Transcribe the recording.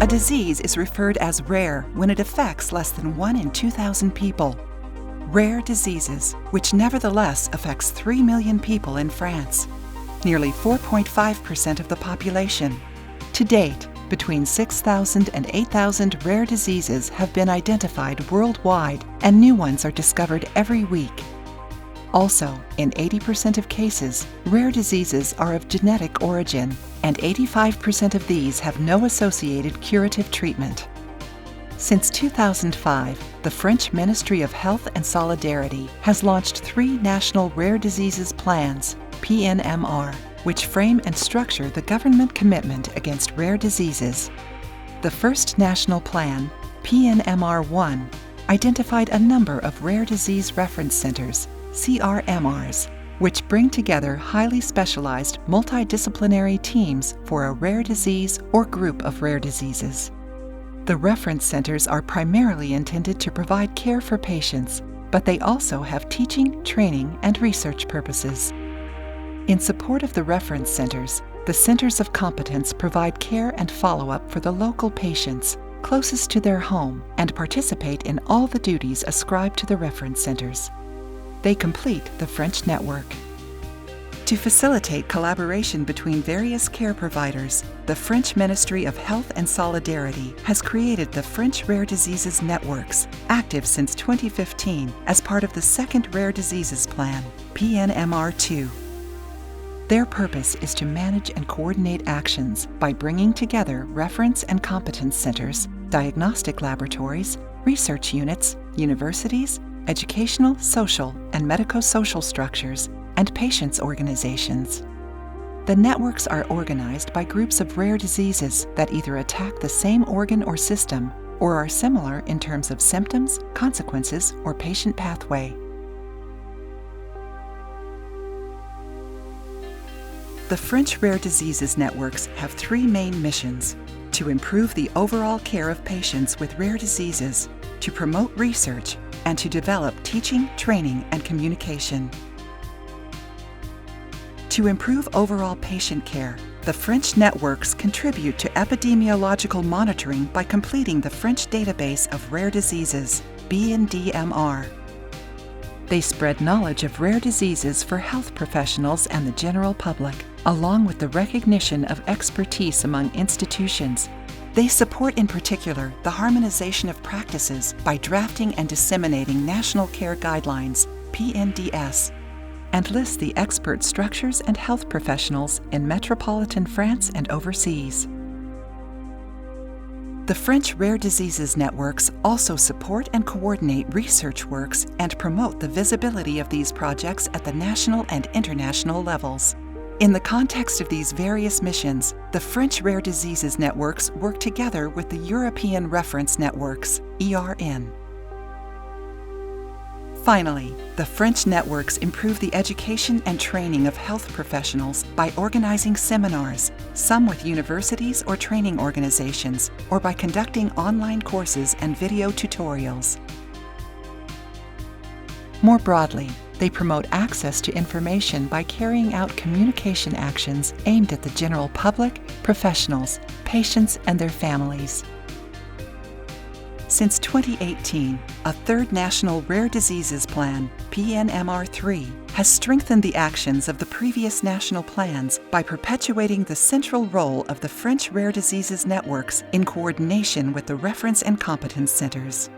A disease is referred as rare when it affects less than 1 in 2,000 people. Rare diseases, which nevertheless affects 3 million people in France, nearly 4.5% of the population. To date, between 6,000 and 8,000 rare diseases have been identified worldwide, and new ones are discovered every week. Also, in 80% of cases, rare diseases are of genetic origin, and 85% of these have no associated curative treatment. Since 2005, the French Ministry of Health and Solidarity has launched 3 national rare diseases plans, PNMR, which frame and structure the government commitment against rare diseases. The first national plan, PNMR-1, identified a number of rare disease reference centers, CRMRs, which bring together highly specialized multidisciplinary teams for a rare disease or group of rare diseases. The reference centers are primarily intended to provide care for patients, but they also have teaching, training, and research purposes. In support of the reference centers, the Centers of Competence provide care and follow-up for the local patients closest to their home and participate in all the duties ascribed to the reference centers. They complete the French network. To facilitate collaboration between various care providers, the French Ministry of Health and Solidarity has created the French Rare Diseases Networks, active since 2015 as part of the second Rare Diseases Plan, PNMR2. Their purpose is to manage and coordinate actions by bringing together reference and competence centers, diagnostic laboratories, research units, universities, educational, social, and medico-social structures, and patients' organizations. The networks are organized by groups of rare diseases that either attack the same organ or system or are similar in terms of symptoms, consequences, or patient pathway. The French Rare Diseases Networks have 3 main missions: to improve the overall care of patients with rare diseases, to promote research, and to develop teaching, training, and communication. To improve overall patient care, the French networks contribute to epidemiological monitoring by completing the French database of rare diseases, BNDMR. They spread knowledge of rare diseases for health professionals and the general public, along with the recognition of expertise among institutions. They support in particular the harmonization of practices by drafting and disseminating National Care Guidelines, PNDS, and list the expert structures and health professionals in metropolitan France and overseas. The French Rare Diseases Networks also support and coordinate research works and promote the visibility of these projects at the national and international levels. In the context of these various missions, the French Rare Diseases Networks work together with the European Reference Networks, ERN. Finally, the French networks improve the education and training of health professionals by organizing seminars, some with universities or training organizations, or by conducting online courses and video tutorials. More broadly, they promote access to information by carrying out communication actions aimed at the general public, professionals, patients, and their families. Since 2018, a third National Rare Diseases Plan, PNMR3, has strengthened the actions of the previous national plans by perpetuating the central role of the French Rare Diseases Networks in coordination with the reference and competence centers.